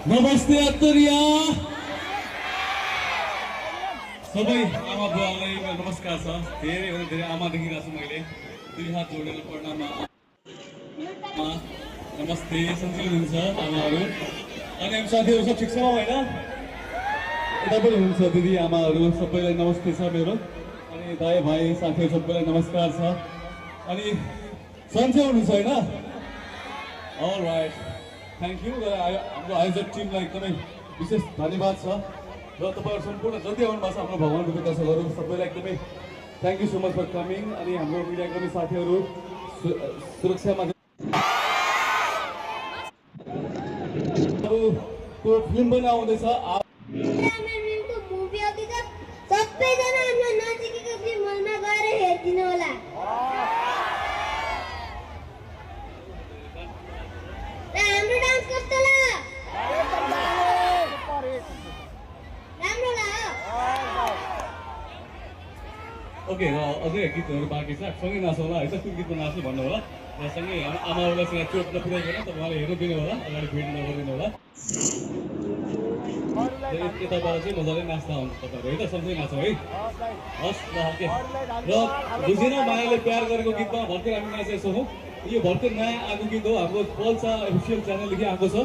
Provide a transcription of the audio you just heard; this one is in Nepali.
नमस्ते अत्तरिया सबै आमा बुवालाई नमस्कार छ। धेरै भन्दा धेरै आमा देखिरहेको छु मैले। दुई हात जोडेर प्रणाममा नमस्ते सन्चै हुनुहुन्छ आमाहरू अनि हामी साथीहरू सब ठिक छ होइन? यता पनि हुनुहुन्छ दिदी आमाहरू सबैलाई नमस्ते छ मेरो। अनि दाइ भाइ साथीहरू सबैलाई नमस्कार छ। अनि सन्चै हुनुहुन्छ होइन? All right, thank you. हाम्रो आयोजक टिमलाई एकदमै विशेष धन्यवाद छ र तपाईँहरू सम्पूर्ण जति आउनुभएको छ हाम्रो भगवान्को दर्शकहरू सबैलाई एकदमै thank you so much for coming. अनि हाम्रो मिडियाकर्मी साथीहरू सुरक्षामा फिल्म पनि आउँदैछ। सबैजना हाम्रो नजिकैको फिल्म हलमा गएर हेरिदिनु होला। हाम्रो डान्स कस्तो लाग्यो? राम्रो लाग्यो। ओके, र अझै गीतहरू बाँकी छ, सँगै नाचौँ होला है त। कुन गीतमा नाच्नु भन्नु होला र सँगै आमाहरूलाई सँग चोट नपुऱ्याइकन त उहाँले हेर्नु दिनु होला, अगाडि भिड नगरिदिनु होला। यताबाट चाहिँ मजाले नाच्दा हुन्छ तपाईँहरू है त, सँगै नाचौँ है। हस् ल ओके। र बुझेन मायाले प्यार गरेको गीतमा भर्खर हामी नाचेको छौँ। यो भर्खर नयाँ आएको गीत हो, हाम्रो पल्सा अफिसियल च्यानलदेखि आएको छ।